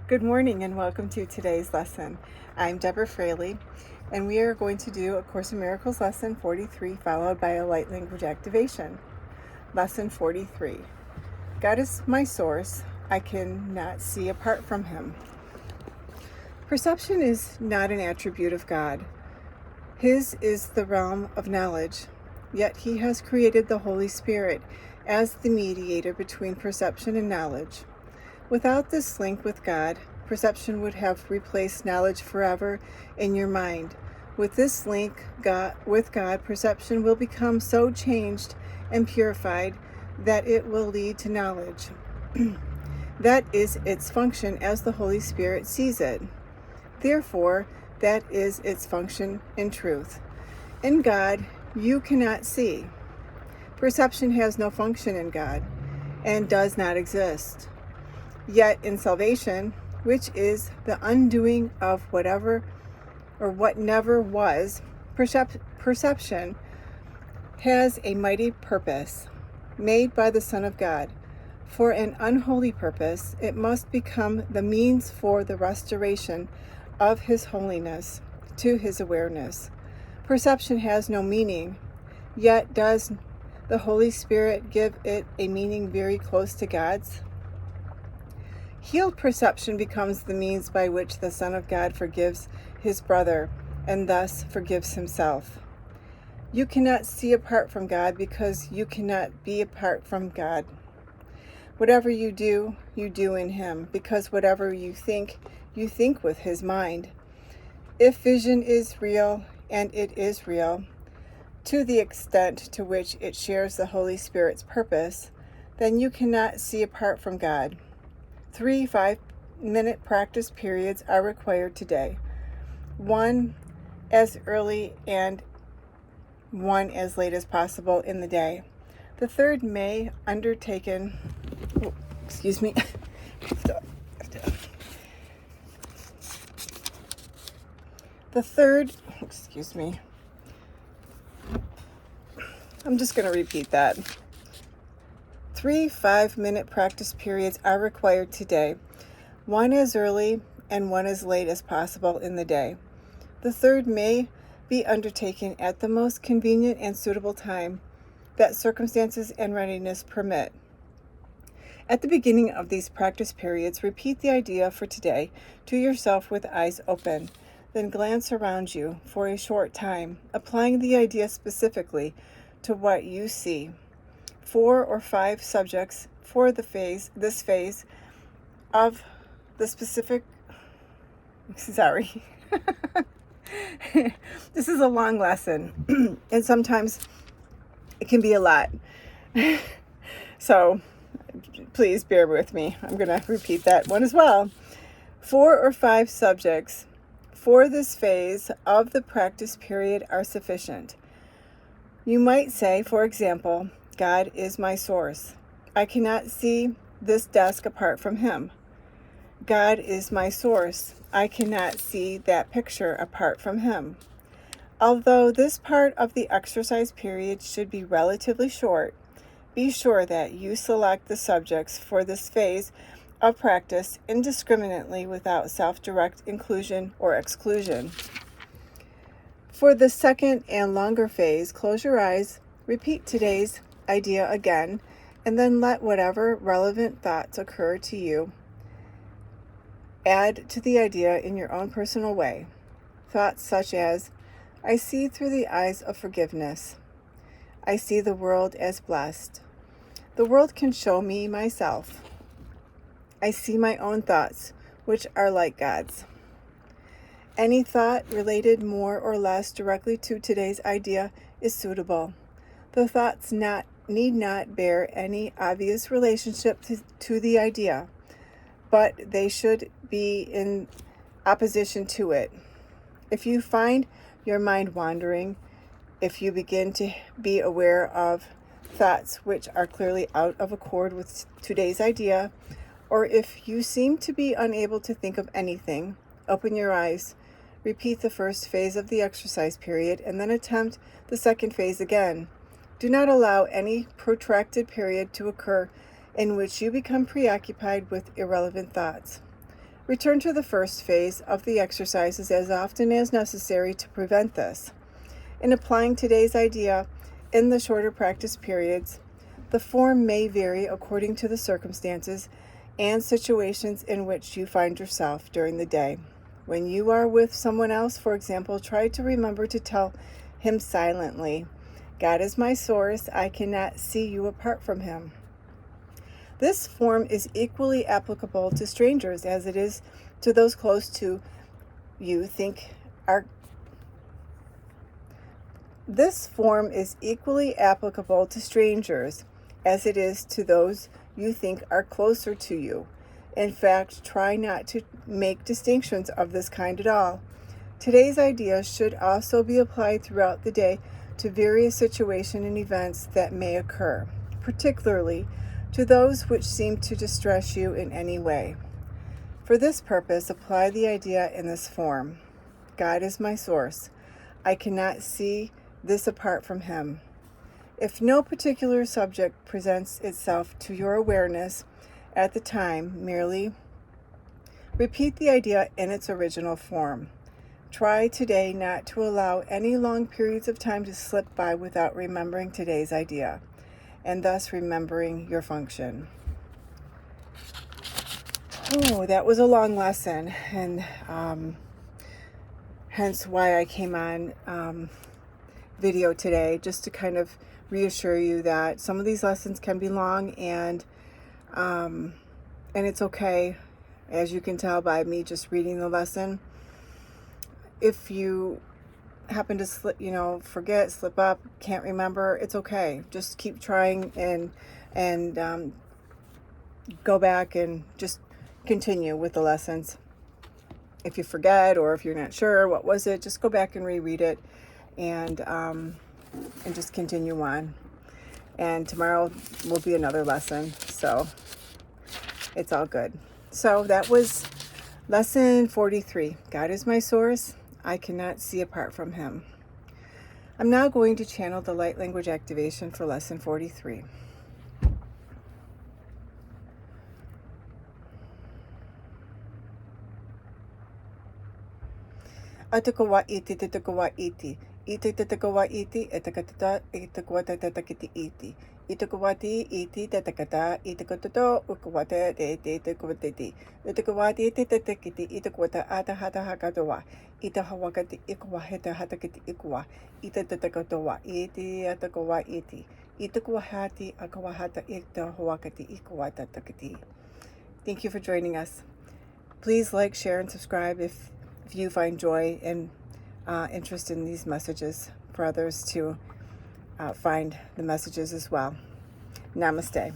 Good morning and welcome to today's lesson. I'm Deborah Fraley and we are going to do A Course in Miracles lesson 43 followed by a light language activation. Lesson 43. God is my source. I cannot see apart from him. Perception is not an attribute of God. His is the realm of knowledge, yet he has created the Holy Spirit as the mediator between perception and knowledge. Without this link with God, perception would have replaced knowledge forever in your mind. With this link with God, perception will become so changed and purified that it will lead to knowledge. That is its function as the Holy Spirit sees it. Therefore, that is its function in truth. In God, you cannot see. Perception has no function in God and does not exist. Yet in salvation, which is the undoing of whatever or what never was, perception has a mighty purpose made by the Son of God. For an unholy purpose, it must become the means for the restoration of his holiness to his awareness. Perception has no meaning, yet does the Holy Spirit give it a meaning very close to God's? Healed perception becomes the means by which the Son of God forgives his brother and thus forgives himself. You cannot see apart from God because you cannot be apart from God. Whatever you do in him, because whatever you think with his mind. If vision is real, and it is real, to the extent to which it shares the Holy Spirit's purpose, then you cannot see apart from God. 3 5-minute practice periods are required today. 1 as early and 1 as late as possible in the day. The third may undertaken, I'm just going to repeat that. 3 5-minute practice periods are required today, 1 as early and 1 as late as possible in the day. The third may be undertaken at the most convenient and suitable time that circumstances and readiness permit. At the beginning of these practice periods, repeat the idea for today to yourself with eyes open. Then glance around you for a short time, applying the idea specifically to what you see. 4 or 5 subjects for this phase of the specific. Sorry. This is a long lesson, and sometimes it can be a lot. So please bear with me. I'm going to repeat that one as well. 4 or 5 subjects for this phase of the practice period are sufficient. You might say, for example, God is my source. I cannot see this desk apart from him. God is my source. I cannot see that picture apart from him. Although this part of the exercise period should be relatively short, be sure that you select the subjects for this phase of practice indiscriminately without self-direct inclusion or exclusion. For the second and longer phase, close your eyes, repeat today's idea again, and then let whatever relevant thoughts occur to you add to the idea in your own personal way. Thoughts such as, I see through the eyes of forgiveness. I see the world as blessed. The world can show me myself. I see my own thoughts, which are like God's. Any thought related more or less directly to today's idea is suitable. The thoughts need not bear any obvious relationship to the idea, but they should be in opposition to it. If you find your mind wandering, if you begin to be aware of thoughts which are clearly out of accord with today's idea, or if you seem to be unable to think of anything, open your eyes, repeat the first phase of the exercise period, and then attempt the second phase again. Do not allow any protracted period to occur in which you become preoccupied with irrelevant thoughts. Return to the first phase of the exercises as often as necessary to prevent this. In applying today's idea in the shorter practice periods, the form may vary according to the circumstances and situations in which you find yourself during the day. When you are with someone else, for example, try to remember to tell him silently, "God is my source. I cannot see you apart from him." This form is equally applicable to strangers as it is to those close to you think are This form is equally applicable to strangers as it is to those you think are closer to you. In fact, try not to make distinctions of this kind at all. Today's idea should also be applied throughout the day to various situations and events that may occur, particularly to those which seem to distress you in any way. For this purpose, apply the idea in this form. God is my source. I cannot see this apart from him. If no particular subject presents itself to your awareness at the time, merely repeat the idea in its original form. Try today not to allow any long periods of time to slip by without remembering today's idea, and thus remembering your function. Oh, that was a long lesson, and hence why I came on video today, just to kind of reassure you that some of these lessons can be long, and it's okay, as you can tell by me just reading the lesson. If you happen to forget, slip up, can't remember, it's okay. Just keep trying and go back and just continue with the lessons. If you forget, or if you're not sure what was it, just go back and reread it, and just continue on. And tomorrow will be another lesson, so it's all good. So that was lesson 43. God is my source. I cannot see apart from him. I'm now going to channel the light language activation for lesson 43. Atakawa iti tatakawa iti. Iti tatakawa iti etakata itakawata tatakiti iti. Itakawati iti tatakata itakatoto ukawata iti itakawati. Itakawati iti tatakiti itakawata atahata hakatawa. Itahawakati ikawaheta hatakiti ikawa. Ita tatakatowa iti atakawa iti. Itakawahati akawahata itahawakati ikawata takiti. Thank you for joining us. Please like, share, and subscribe if you find joy and interest in these messages, for others to find the messages as well. Namaste.